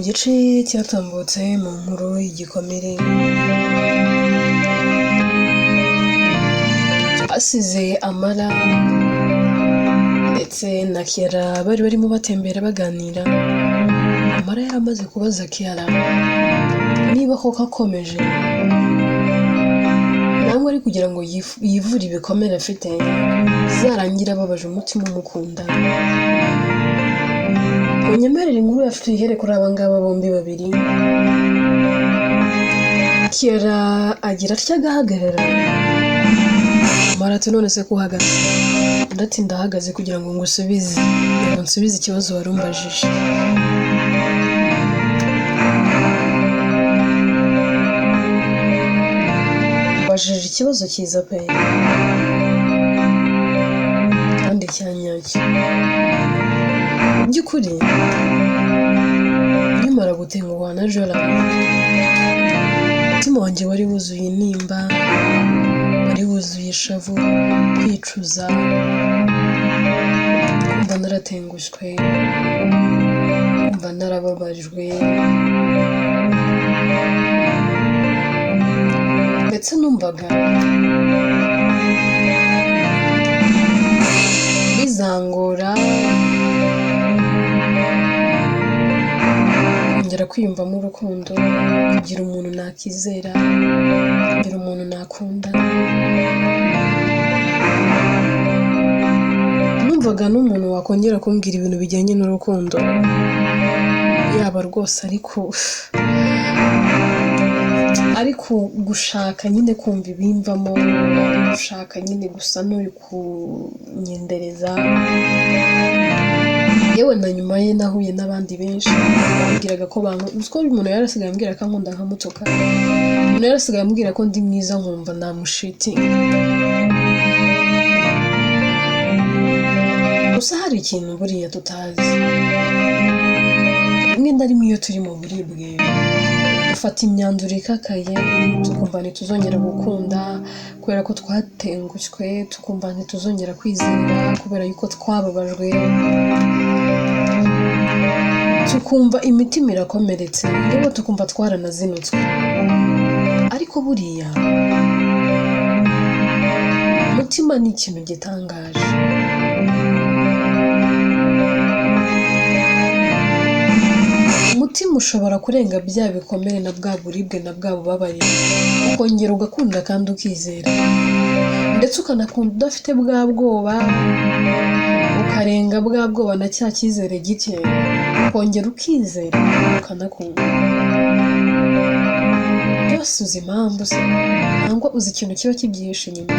gice cyatambutse mu nkuru y'igikomere asize Amara ndetse na Kiara bari barimo batembera baganira. Amara yaramaze kubaza Kiara niba koko akomeje nangwa ari kugira ngo yivure ibikomere afite zarangira ababaje umutima umukunda. Munyemerere inkuru yafite ihere kuri abangaba bombi babiri. Kiara agira atya agahagarara. Amara ati none se kuhagaze? Ndati ndahagaze kugira ngo nsubize ikibazo warumbajije. Mbajije ikibazo cyiza pe kandi cyanyacyo. By'ukuri nyamara gutenguhwa na Jora, umutima wanjye wari wuzuye intimba, wari wuzuye ishavu, kwicuza, kumva naratengushwe, kumva narababajwe, ndetse numvaga bizangora kongera kwiyumvamo urukundo, kugira umuntu nakizera, kugira umuntu nakunda. Numvaga n'umuntu wakongera kumbwira ibintu bijyanye n'urukundo yaba rwose, ariko gushaka nyine kumva ibimvamo, gushaka nyine gusa n'uri kunyendereza. Yewe na nyuma ye nahuye n'abandi benshi bambwiraga ko uziko umuntu yarasigaye ambwira ko ankunda nkamutuka, umuntu yarasigaye ambwira ko ndi mwiza nkumva namushitinga. Gusa hari ikintu buriya tutazi, rimwe na rimwe iyo turi mu buribwe dufata imyanzuro ikakaye, tukumva ntituzongera gukunda kubera ko twatengushywe, tukumva ntituzongera kwizera kubera yuko twababajwe, tukumva imitima irakomeretse, yewe tukumva twaranazinutswe. Ariko buriya umutima ni ikintu gitangaje. Umutima ushobora kurenga bya bikomere na bwa buribwe na bwa bubabare, ukongera ugakunda kandi ukizera, ndetse ukanakunda udafite bwa bwoba, ukarenga bwa bwoba na cya cyizere gike, ukongera ukizera ukanakunda. Byose uzi impamvu se, nangwa uzi ikintu kiba kibyihishe inyuma?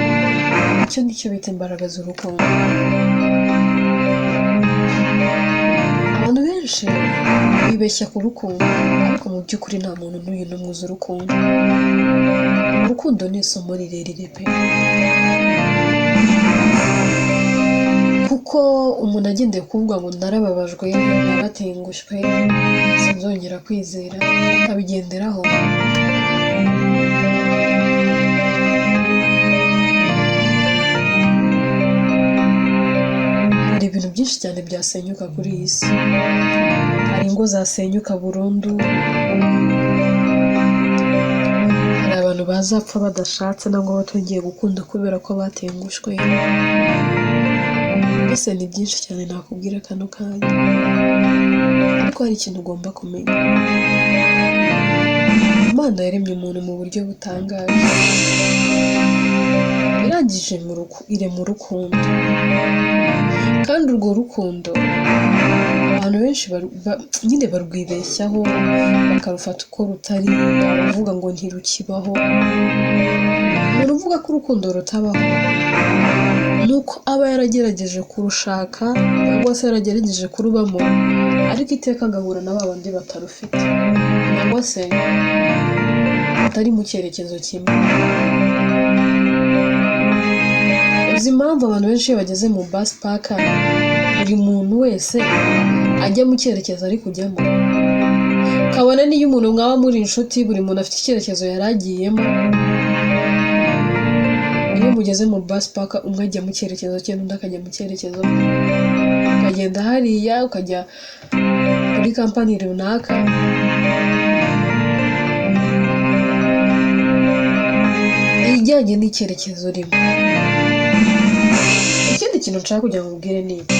Icyo nicyo bita imbaraga z'urukundo. Abantu benshi bibeshya ku rukundo, ariko mu by'ukuri nta muntu n'uyu n'umwe uzi urukundo. Urukundo ni isomo rirerire pe, kuko umuntu agendeye kuvuga ngo narababajwe, naratengushwe, sinzongera kwizera, akabigenderaho, hari ibintu byinshi cyane byasenyuka kuri iyi si. Hari ingo zasenyuka burundu, hari abantu bazapfa badashatse nangwa batongeye gukunda kubera ko batengushwe. Mbese ni byinshi cyane nakubwira kano kanya, ariko hari ikintu ugomba kumenya. Imana yaremye umuntu mu buryo butangaje, irangije irema urukundo, kandi urwo rukundo abantu benshi nyine barwibeshyaho, bakarufata uko rutari, baravuga ngo ntirukibaho. Umuntu uvuga ko urukundo rutabaho nuko aba yaragerageje kurushaka cyangwa se yaragerageje kurubamo, ariko iteka agahura na babandi batarufite, cyangwa se atari mu cyerekezo kimwe. Uzi impamvu abantu benshi iyo bageze mu bus park buri muntu wese ajya mu cyerekezo ari kujyamo? Kabone n'iyo umuntu mwaba muri inshuti, buri muntu afite icyerekezo yaragiyemo. Iyo mugeze mu bus park umwe ajya mu cyerekezo cye n'undi akajya mu cyerekezo, ukagenda hariya ukajya kuri muri kampani runaka, ijyanye n'icyerekezo urimo. Ikindi kintu nshaka kugira ngo ubwire ni iki: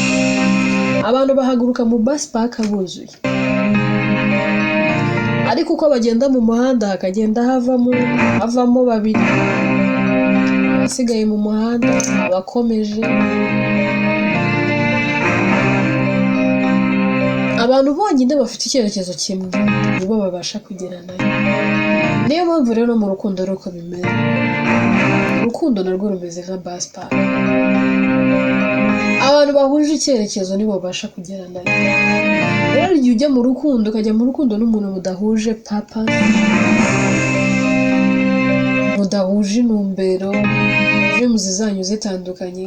abantu bahaguruka mu bus park buzuye, ariko uko bagenda mu muhanda hakagenda havamo babiri, abasigaye mu muhanda, abakomeje. Abantu bonyine bafite icyerekezo kimwe nibo babasha kugeranayo. Niyo mpamvu rero mu rukundo ari uko bimeze. Urukundo narwo rumeze nka bus park. Abantu bahuje icyerekezo nibo babasha kugeranayo. Rero igihe ujya mu rukundo, ukajya mu rukundo n'umuntu mudahuje purpose, mudahuje intumbero, dreams zanyu zitandukanye,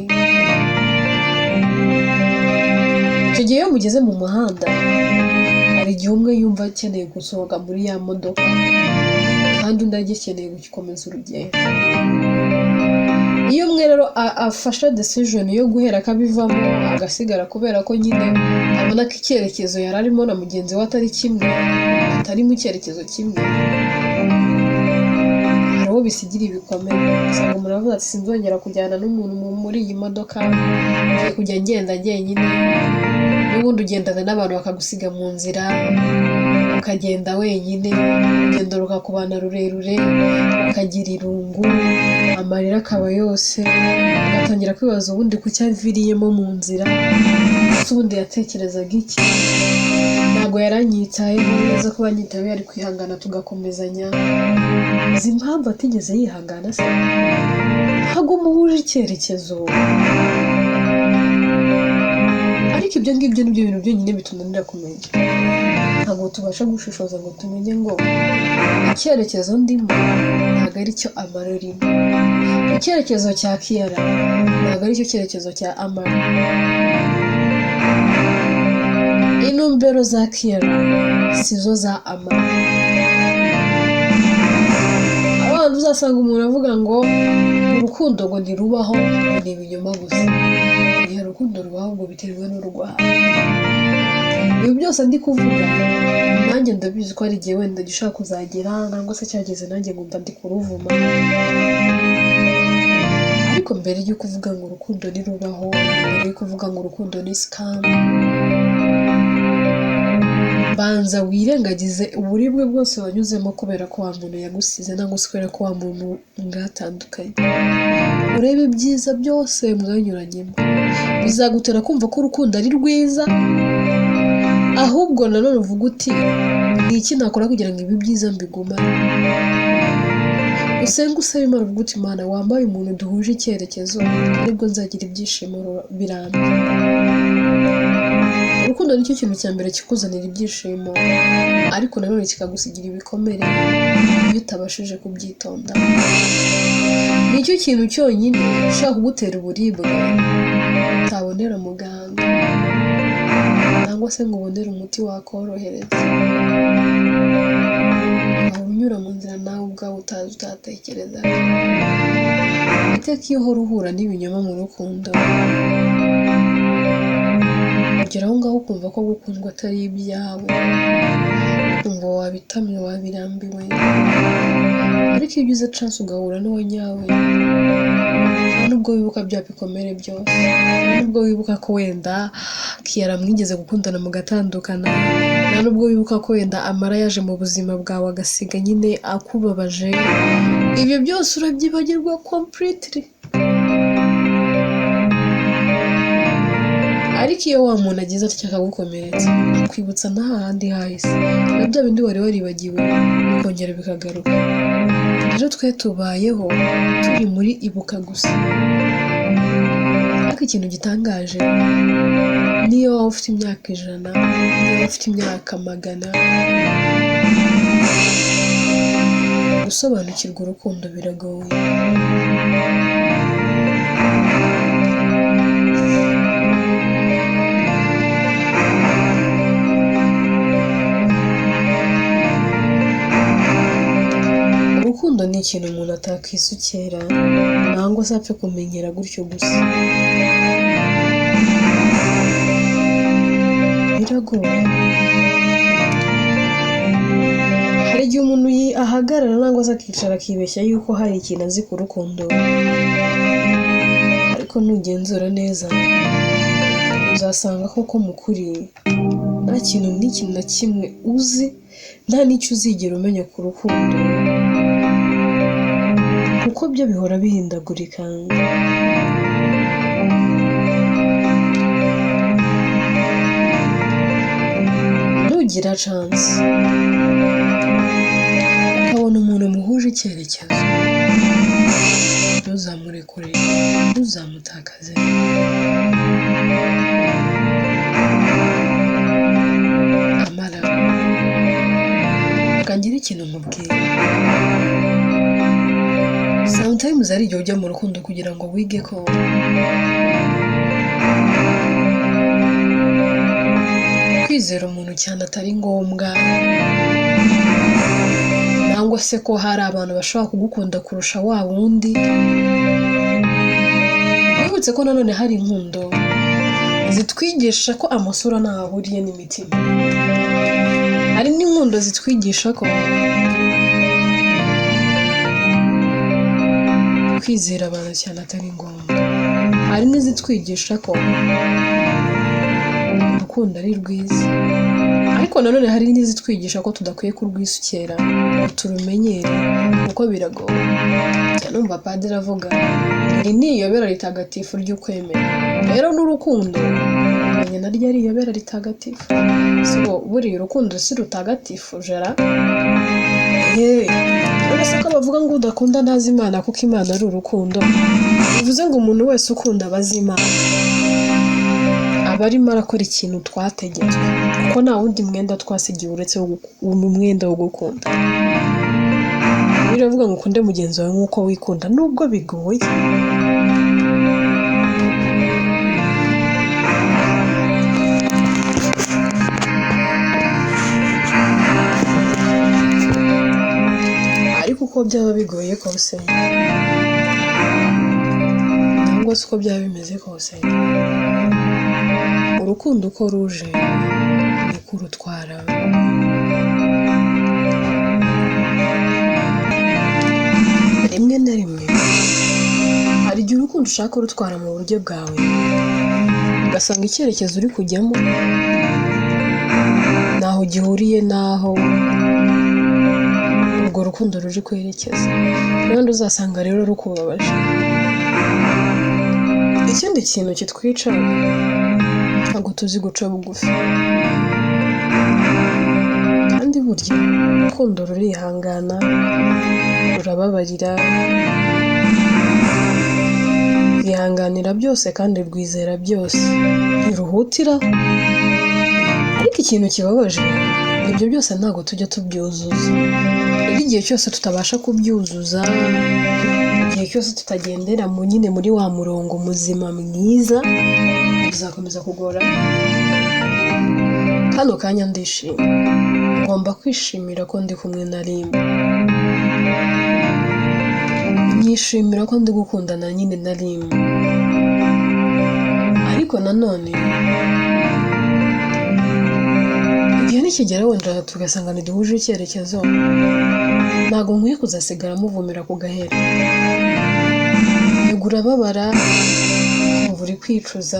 icyo gihe iyo mugeze mu muhanda, hari igihe umwe yumva akeneye gusohoka muri ya modoka kandi undi agikeneye gukomeza urugendo. Iyo umwe rero afashe decision yo guhera akabivamo agasigara kubera ko nyine abona ko icyerekezo yari arimo na mugenzi we atari kimwe, atari mu cyerekezo kimwe, hari uwo bisigira ibikomere. Usanga umuntu avuga ati sinzongera kujyana n'umuntu muri iyi modoka, ngiye kujya ngenda njyenyine. N'ubundi ugendana n'abantu bakagusiga mu nzira, ukagenda wenyine, urugendo rukakubana rurerure, ukagira irungu, amarira akaba yose, ugatangira kwibaza ubundi kuki aviriyemo mu nzira, ubundi yatekerezaga iki, ntabwo yaranyitayeho neza, ko banyitayeho yari kwihangana tugakomezanya. Izi impamvu atigeze yihangana se? Ntabwo muhuje icyerekezo. Ariko ibyo ngibyo nibyo bintu byonyine bitunanira kumenya. Ntabwo tubasha gushishoza ngo tumenye ngo icyerekezo ndimo ntabwo ari cyo Amara arimo, icyerekezo cya Kiara ntabwo ari cyo cyerekezo cya Amara, intumbero za Kiara sizo za Amara. Abantu uzasanga umuntu avuga ngo urukundo ngo ntirubaho, ni ibinyoma gusa. Igihe urukundo rubaho ngo biterwa n'urwaho. Ibi byose ndi kuvuga nanjye ndabizi ko ari igihe wenda gishaka kuzagera, nangwa se cyageze nanjye ngumva ndi kuruvuma. Ariko mbere y'uko uvuga ngo urukundo ntirubaho, mbere y'uko uvuga ngo urukundo ni scam, banza wirengagize uburibwe bwose wanyuzemo kubera ko wa muntu yagusize, nangwa se kubera ko wa muntu mwatandukanye. Urebe ibyiza byose mwanyuranyemo, bizagutera kumva ko urukundo ari rwiza. Ahubwo nanone uvuga uti ni iki nakora kugira ngo ibi byiza mbigumane. Usenga usaba Imana uvuga uti Mana wambaye umuntu duhuje icyerekezo, aribwo nzagira ibyishimo birambye. Urukundo nicyo kintu cya mbere kikuzanira ibyishimo, ariko nanone kikagusigira ibikomere iyo utabashije kubyitonda. Nicyo kintu cyonyine ushaka kugutera uburibwe utabonera muganga, nangwa se ngo ubonere umuti wakorohereza. Aho unyura mu nzira nawe ubwawe utatekerezaga. Iteka iyo uhora uhura n'ibinyoma mu rukundo, ugera aho ngaho ukumva ko gukundwa atari ibyawe, ukumva wabitamye wabirambiwe. Ariko iyo ugize chance ugahura n'uwo nyawe, nta nubwo wibuka bya bikomere byose, nta nubwo wibuka ko wenda Kiara mwigeze gukundana mugatandukana, nta nubwo wibuka ko wenda Amara yaje mu buzima bwawe agasiga nyine akubabaje. Ibyo byose urabyibagirwa completely. Ariko iyo wa muntu agize atya akagukomeretsa, akwibutsa n'ahandi hahise, na bya bindi wari waribagiwe bikongera bikagaruka. Rero twe tubayeho turi muri ibuka gusa. Ariko ikintu gitangaje, niyo waba ufite imyaka 100, niyo waba ufite imyaka 100, gusobanukirwa urukundo biragoye. Urukundo ni ikintu umuntu atakwisukera, nangwa se apfe kumenyera gutyo gusa. Biragoye. yahagarara nangwa se akicara akibeshya yuko hari ikintu azi ku rukundo, ariko nugenzura neza uzasanga koko mu kuri nta kintu n'ikintu na kimwe uzi, nta n'icyo uzigera umenya ku rukundo, kuko byo bihora bihindagurika. Nugira chance ukabona umuntu muhuje icyerekezo, ntuzamurekure, ntuzamutakaze. Amara akangira ikintu mubwira, sometimes ari igihe ujya mu rukundo kugira ngo wige ko kwizera umuntu cyane atari ngombwa, nangwa se ko hari abantu bashobora kugukunda kurusha wa wundi. Wibutse ko nanone hari inkundo zitwigisha ko amasura ntaho ahuriye n'imitima. Hari n'inkundo zitwigisha ko kwizera abantu cyane atari ngombwa. Hari n'izitwigisha ko urukundo ari rwiza, ariko nanone hari n'izitwigisha ko tudakwiye kurwisukera ngo turumenyere, kuko biragoye. Numva padiri avuga iri ni iyobera ritagatifu ry'ukwemera. Rero n'urukundo menye naryo ari iyobera ritagatifu. So buriya urukundo si rutagatifu jara. Uretse ko bavuga ngo udakunda ntazi Imana kuko Imana ari urukundo, bivuze ngo umuntu wese ukunda abazi Imana aba arimo arakora ikintu twategetswe, kuko nta wundi mwenda twasigiye uretse umwenda wo gukunda. Biravuga ngo ukunde mugenzi wawe nk'uko wikunda, nubwo bigoye. Ariko uko byaba bigoye kose, nangwa se uko byaba bimeze kose, urukundo uko ruje ni kurutwara. Rimwe na rimwe hari igihe urukundo ushaka urutwara mu buryo bwawe, ugasanga icyerekezo uri kujyamo naho gihuriye naho urwo rukundo ruje kwerekeza, kandi uzasanga rero rukubabaje. Ikindi kintu kitwica ntabwo tuzi guca bugufi, kandi burya urukundo rurihangana, rurababarira, rwihanganira byose kandi rwizera byose, ntiruhutira. Ariko ikintu kibabaje, ibyo byose ntabwo tujya tubyuzuza. Igihe cyose tutabasha kubyuzuza, igihe cyose tutagendera nyine muri wa murongo muzima mwiza, bizakomeza kugora. Kano kanya ndishimye, ngomba kwishimira ko ndi kumwe na Rimwe, nishimira ko ndi gukundana nyine na Rimwe. Ariko nanone igihe nikigera wenda tugasanga ntiduhuje icyerekezo, ntabwo nkwiye kuzasigara muvumira ku gahera. Yego urababara, uba uri kwicuza,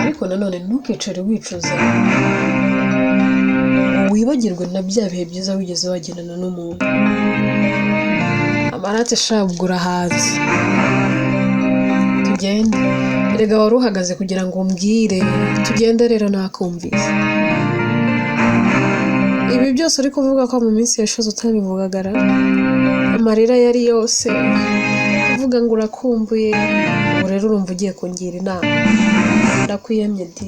ariko nanone ntukicare wicuza wibagirwe na bya bihe byiza wigeze wagendana n'umuntu. Amarate shabugura hazi tugende, erega wari uhagaze kugira ngo umbwire tugende, rero nakumvise. Ibi byose uri kuvuga ko mu minsi yashize utabivugagara, amarira yari yose uvuga ngo urakumbuye, ubu rero urumva ugiye kungira inama. Ndakwiyemye di,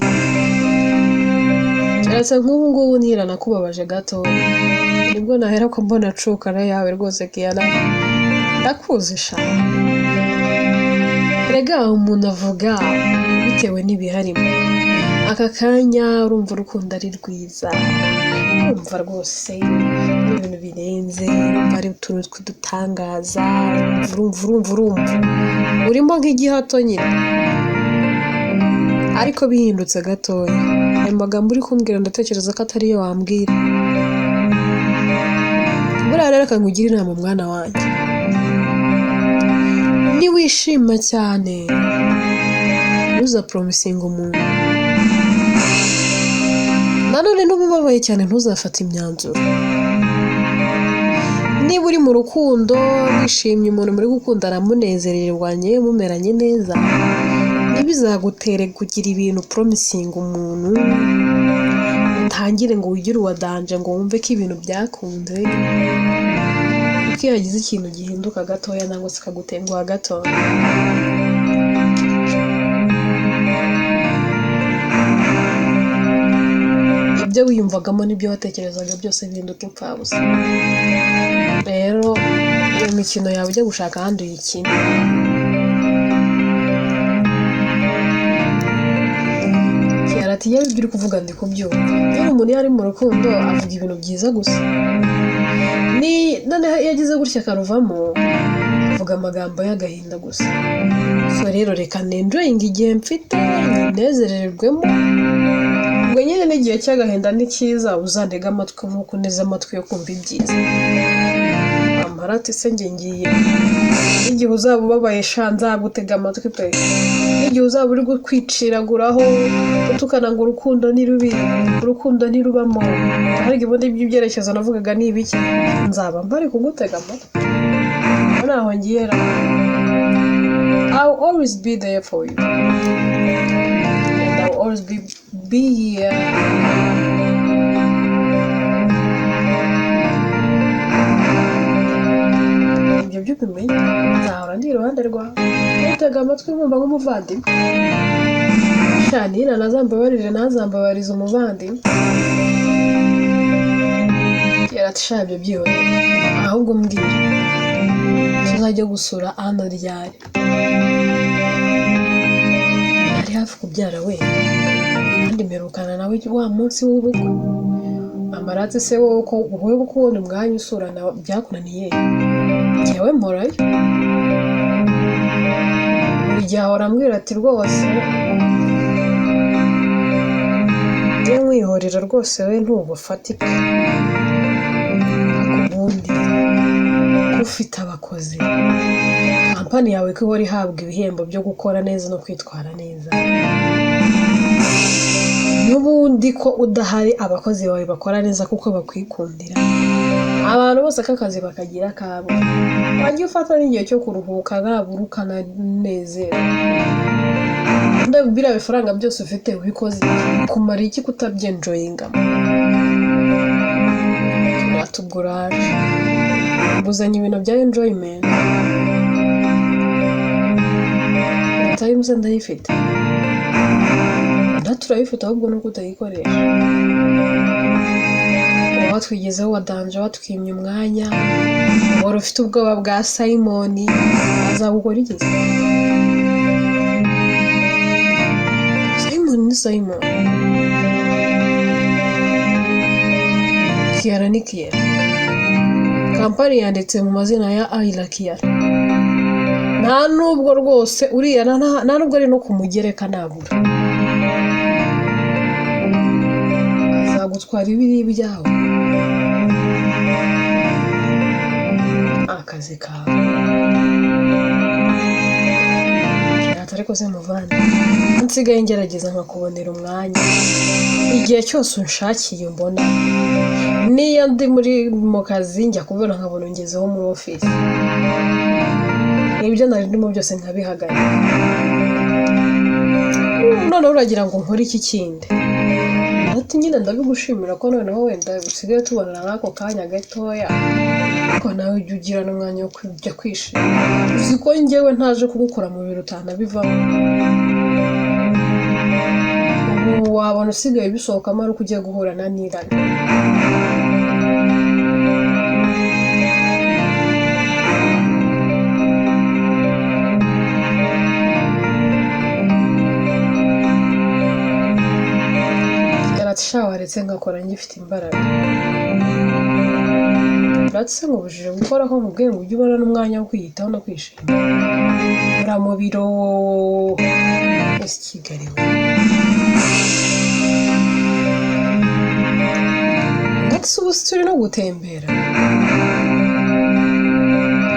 keretse nk'ubu ngubu niranakubabaje gato, nibwo nahera ko mbona cukara yawe rwose Kiana, ndakuzisha. Erega umuntu avuga bitewe n'ibiharimo. Aka kanya urumva urukundo ari rwiza, urumva rwose ibintu birenze, ari utuntu tw'udutangaza, urumva urimo nk'igihato nyine. Ariko bihindutse gatoya, ayo magambo uri kumbwira ndatekereza ko atari yo wambwira. buriya rero akangugire inama mwana wanjye, niwishima cyane ntuza promising umuntu, nanone n'ububabaye cyane ntuzafata imyanzuro. Niba uri mu rukundo wishimye umuntu muri gukunda aramunezererwanye mumeranye neza, ntibizagutere kugira ibintu promising umuntu utangire ngo wigire uwadanje ngo wumve ko ibintu byakunze, kuko iyo hagize ikintu gihinduka gatoya nangwa se kagutenguha gatoya, ibyo wiyumvagamo n'ibyo watekerezaga byose bihinduka impfabusa. Rero iyo mikino yawe ujya gushaka ahandi uyikina. Ati yewe ibyo uri kuvuga ndi kubyumva. Rero umuntu iyo ari mu rukundo avuga ibintu byiza gusa, none yagize gutya akaruvamo avuga amagambo y'agahinda gusa. So rero reka nenjoyinga igihe mfite ninezererwemo, ubwo nyine n'igihe cy'agahinda ni cyiza uzantega amatwi nk'uko uneze amatwi yo kumva ibyiza. Amarati se ngiye n'igihe uzaba ubabaye sha nzagutega amatwi pe, n'igihe uzaba uri kwiciraguraho utukana ngo urukundo ni rubi, urukundo ntirubamo, ariko ubundi by'ibyerekezo navugaga ni ibiki, nzaba mbari kugutega amatwi. Naho ngiye I'll always be there for you, and I'll always be here. Ibyo by'ubumenyi nzahora ndi iruhande rwawe, utega amatwi nkumva nk'umuvandimwe. Shanira nazambabarire ntazambabariza umuvandimwe. Yaratisha ibyo byihoreye, ahubwo mbwira tuzajya gusura Ana ryari? Ari hafi kubyara we, kandi mperukana nawe wa munsi w'ubukwe. Amarati se wowe ko kubona umwanya usurana byakunaniye? Njyewe mporayo, buri gihe ahora ambwira ati rwose njye nkwihorera rwose we ntubufatika, ubundi ufite abakozi kampani yawe ko ihora ihabwa ibihembo byo gukora neza no kwitwara neza, n'ubundi ko udahari abakozi bawe bakora neza kuko bakwikundira, abantu bose k'akazi bakagira kabo, wajya ufata n'igihe cyo kuruhuka nkabura ukananezera. Ndabwira ibifaranga byose ufite ubikoze kumara iki kutabyenjoyinga? Natuguraje buzanye ibintu bya enjoyment, time se ndayifite, turabifite ahubwo nuko utayikoresha. Watwigezeho wadanje watwimye umwanya, wari ufite ubwoba bwa Simon, azagukora iki? Simon ni Simon, Kiara ni Kiara. Kampani yanditse mu mazina ya Ayla Kiara. Nta nubwo rwose uriya nta nubwo ari no kumugereka nabura. Azagutwara ibiri byawe, akazi kawe. Ariko se muvandi, nsigaye ngerageza nkakubonera umwanya igihe cyose unshakiye mbona. Niyo ndi mu kazi njya kubona nkabona ngezeho muri office, ibyo nari ndimo byose nkabihagarika. None uragira ngo nkore iki kindi? Ati nyine ndabigushimira ko noneho wenda usigaye tubonana n'ako kanya gatoya, ko nawe ujya ugira n'umwanya wo kujya kwishima. Uzi ko njyewe ntaje kugukora mu biro utanabivamo. Ubu wabona usigaye bisohokamo ari uko ugiye guhura na Nirana. Waretse ngakora ngifite imbaraga. Uratse ngubujije gukoraho mubwiye ngo ujye ubona n'umwanya wo kwiyitaho no kwishima. Ura mu biro Kigali. Ndetse ubu turi no gutembera.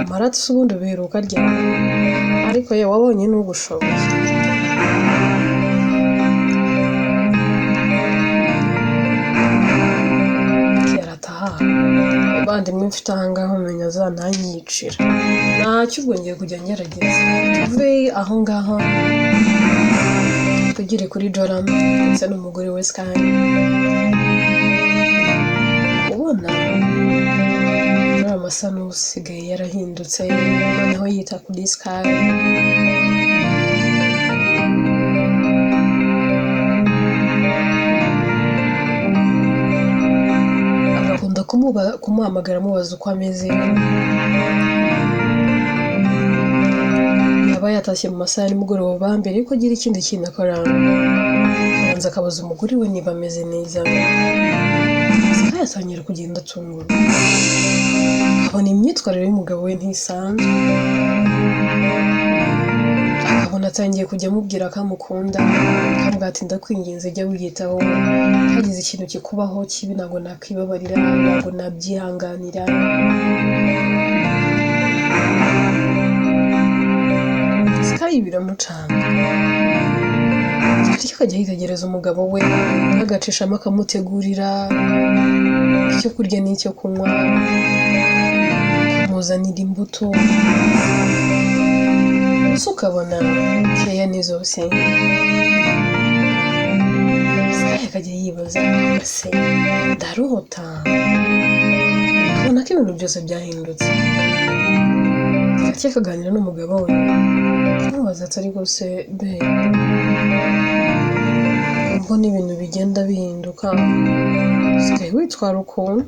Maratse ubundi biheruka ryari ariko ye wabonye n'ugushoboye yarataha abandi mfite ahangaho umenya azananyicira ntacyo ubwo ngiye kujya ngerageza tuve aho ngaho tugire kuri Joram ndetse n'umugore we Sky ubona Joram asa n'usigaye yarahindutse noneho yita kuri Sky agakunda kumuhamagara amubaza uko ameze yaba yatashye mu masaha y'umugoroba mbere yuko agira ikindi kintu akora abanza akabaza umugore we niba ameze neza Sky yatangira kugenda atungurwa abona imyitwarire y'umugabo we ntisanzwe akabona atangiye kujya amubwira ko amukunda akambwira ati ndakwinginze jya wiyitaho hagize ikintu kikubaho kibi ntabwo nakwibabarira ntabwo nabyihanganira Sky biramucanga ariko akajya yitegereza umugabo we agacishamo akamutegurira icyo kurya n'icyo kunywa akamuzanira imbuto gusa ukabona keya ni zose Sky akajya yibaza ese ndarota ukabona ko ibintu byose byahindutse gake akaganira n'umugabo we amubaza ati ariko se be ubwo n'ibintu bigenda bihinduka Sky witwara ukuntu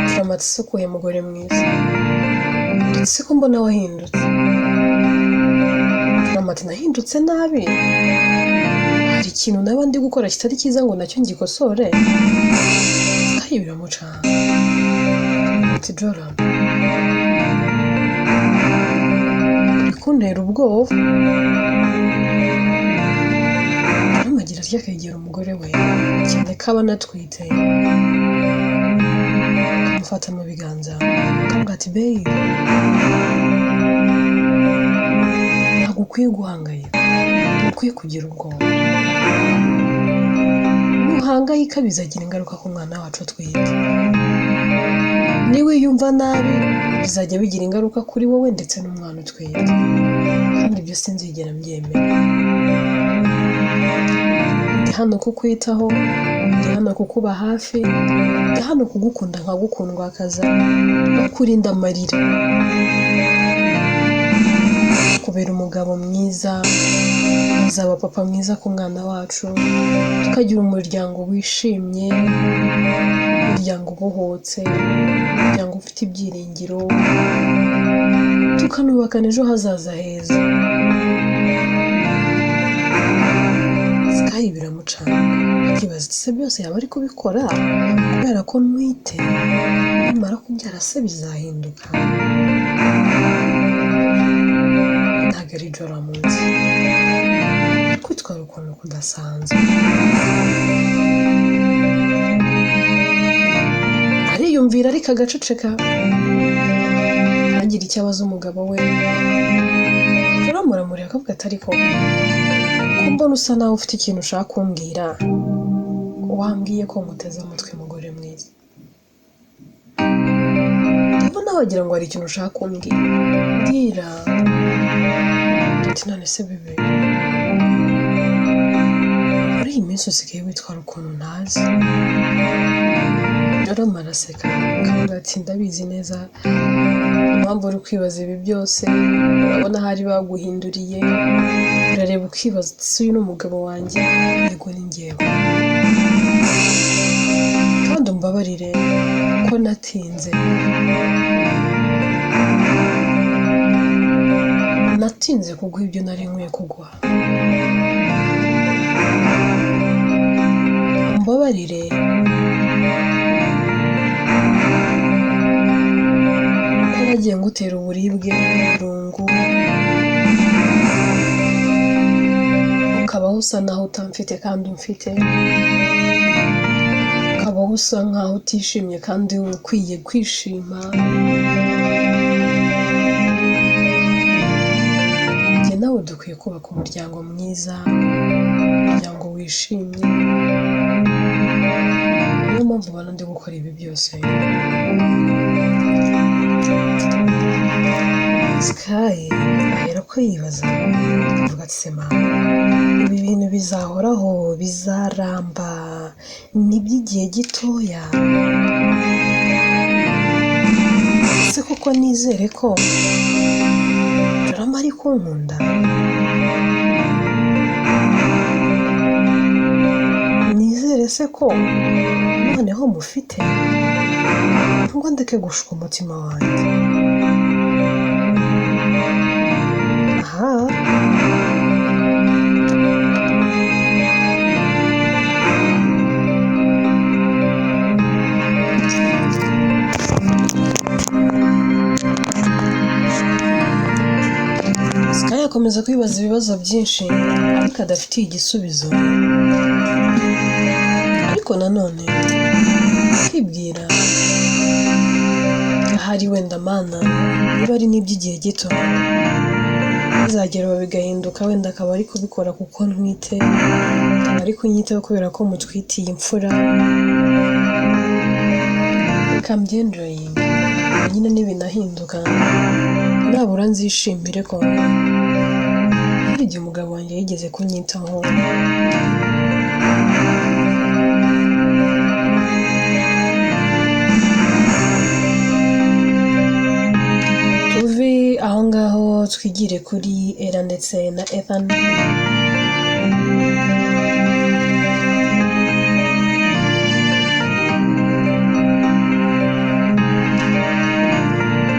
turamatse isukuye mugore mwiza ndetse ko mbona wahindutse turamati nahindutse nabi hari ikintu naba ndi gukora kitari cyiza ngo nacyo ngikosore Sky biramucanga ati Joram kuntera ubwoba amagira atya akegera umugore we cyane ko aba anatwite akamufata mu biganza akamubwira ati beyi ntabwo ukwiye guhangayika ukwiye kugira ubwoba nuhangayika bizagira ingaruka ku mwana wacu atwite niwe yumva nabi bizajya bigira ingaruka kuri wowe ndetse n'umwana utwite kandi ibyo sinzigera mbyemera ndi hano kukwitaho ndi hano kukuba hafi ndi hano kugukunda nkagukundwakaza kurinda amarira kubera umugabo mwiza azaba papa mwiza ku mwana wacu tukagira umuryango wishimye umuryango ubohotse umuryango ufite ibyiringiro tukanubakana ejo hazaza heza Sky biramucanga akibaza ati se byose yaba ari kubikora kubera ko ntwite nimara kubyara se bizahinduka ntabwo ari Joram munsi kwitwara ukuntu kudasanzwe ariyumvira ariko agaceceka agira icyo abaza umugabo we Joram aramureba akavuga ati ariko ko mbona usa nawe ufite ikintu ushaka kumbwira wambwiye ko muteze amatwi mugore mwiza ndabona wagira ngo hari ikintu ushaka kumbwira mbwira ati none se bebe muri iyi minsi usigaye witwara ukuntu ntazi Joram araseka akavuga ati ndabizi neza impamvu uri kwibaza ibi byose urabona hari baguhinduriye urareba ukibaza ati uyu ni umugabo wanjye yego ni njyewe kandi umbabarire ko natinze kuguha ibyo nari nkwiye kuguha umbabarire ko nagiye ngutera uburibwe burungu ukabaho usa naho utamfite kandi umfite ukabaho usa nkaho utishimye kandi ukwiye kwishima dukwiye kubaka umuryango mwiza, umuryango wishimye. Niyo mpamvu ubona ndi gukora ibi byose. Sky ahera ko yibaza avuga ati sema ibi bintu bizahoraho, bizaramba, ni by'igihe gitoya. Se kuko nizere ko Rama ari kunkunda? Nizere se ko noneho mufite? Ngo ndeke gushuka umutima wanjye. Aha. Sky akomeza kwibaza ibibazo byinshi ariko adafitiye igisubizo. Ariko nanone kwibwira ahari wenda mana niba ari n'iby'igihe gito bizagera bigahinduka, wenda akaba ari kubikora kuko ntwite, akaba ari kunyitaho kubera ko mutwitiye imfura. Reka mbyendurayinge nyine nibinahinduka nabura nzishimire ko hari igihe umugabo wanjye yigeze kunyitaho. Tuve aho ngaho twigire kuri Ella ndetse na Ethan.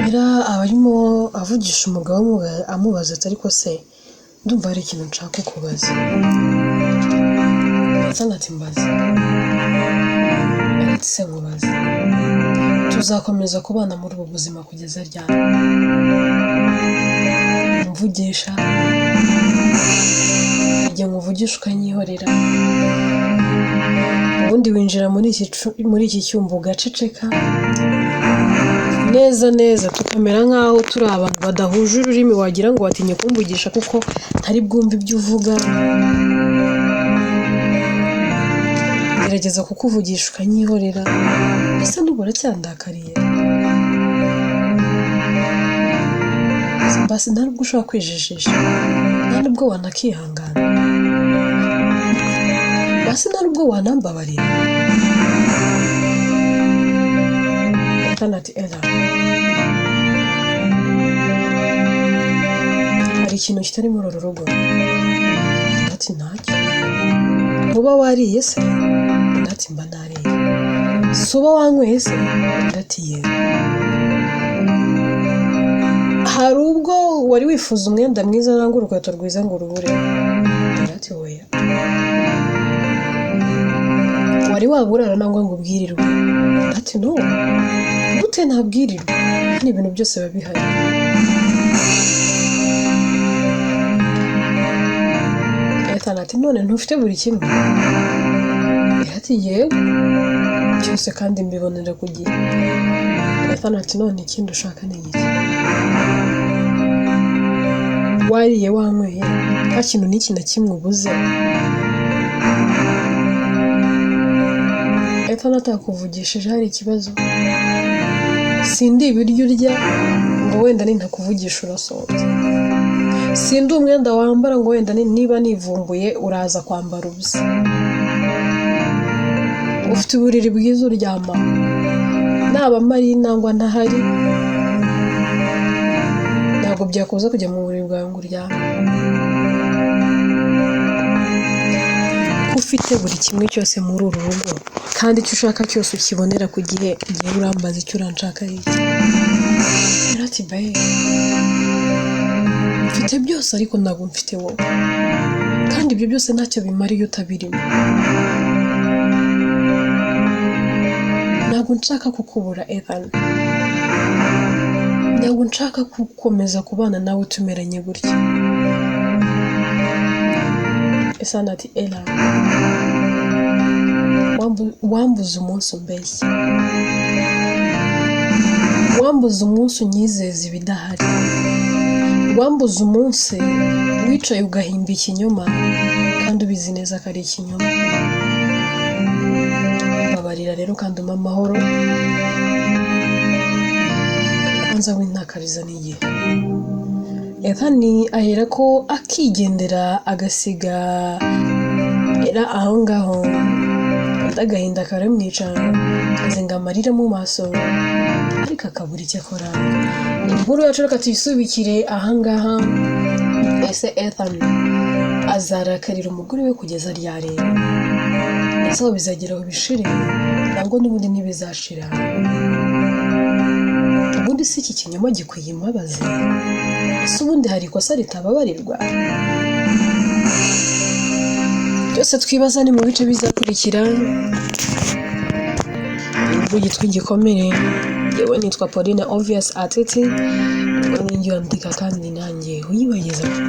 Ella aba arimo avugisha umugabo amubaza ati ariko se ndumva hari ikintu nshaka kubaza. Ethan ati mbaza. Ati se mubaza. Tuzakomeza kubana muri ubu buzima kugeza ryari? Mvugisha igihe nkuvugisha ukanyihorera, ubundi winjira muri iki cyumba ugaceceka neza neza, tukamera nk'aho turi abantu badahuje ururimi, wagira ngo watinye kumvugisha kuko ntari bwumve ibyo uvuga. Gerageza kukuvugisha ukanyihorera, ese ntubura cyandakariye? Basi nta nubwo ushobora kwijijisha, nta nubwo wanakihangana, basi nta nubwo wanambabarira. Ethan ati Ella, hari ikintu kitari muri uru rugo? Ati ntacyo. Uba wariye se? Ati mba nariye. Si uba wanyweye se? Ati yego. Hari ubwo wari wifuza umwenda mwiza nangwa urukweto rwiza ngo urubure? Ati oya. Wari waburara nangwa ngo ubwirirwe? Ati no. Gute ntabwirirwe? Ni ibintu byose biba bihari. Ethan ati none ntufite buri kimwe? Ati yego cyose kandi mbibonera ku gihe. Ethan ati none ikindi ushaka ni iki? Wariye wanyweye nta kintu n'iki na kimwe ubuze? Ethan atakuvugishije hari ikibazo? Sindi ibiryo urya ngo wenda nintakuvugisha urasohotse, sindi umwenda wambara ngo wenda niba nivumbuye uraza kwambara ubusa, ufite uburiri bwiza uryama, naba mari nangwa ntahari ntabwo byakuza kujya mu buriri bwawe ngo uryame. Ufite buri kimwe cyose muri uru rugo kandi icyo ushaka cyose ukibonera ku gihe, igihe urambaza icyo uranshaka iki? Ati bae, mfite byose ariko ntabwo mfite wowe, kandi ibyo byose ntacyo bimara iyo utabirimo. Ntabwo nshaka kukubura Ethan, ntabwo nshaka gukomeza kubana nawe tumeranye gutya. Ethan ati Ella, wambuze umunsi umbeshya, wambuze umunsi unyizeza ibidahari, wambuze umunsi wicaye ugahimba ikinyoma kandi ubizi neza ko ari ikinyoma. Babarira rero kandi umpa amahoro, kwanza wintakariza n'igihe. Ethan ahera ko akigendera agasiga era aho ngaho, agahinda karamwica, azenga amarira mu maso, ariko akabura icyo akora. Inkuru yacu reka tuyisubikire ahangaha. Ese Ethan azarakarira umugore we kugeza ryari? Ese aho bizagera aho bishire ntabwo n'ubundi ntibizashira? Ubundi si iki kinyoma gikwiye imbabazi? Ese ubundi hari ikosa ritababarirwa? Byose twibaza ni mu bice bizakurikira. Inkuru yitwa Igikomere. Yewe nitwa Pauline Obvious Atete, ngo ninjye yandika kandi nanjye uyibagezaho.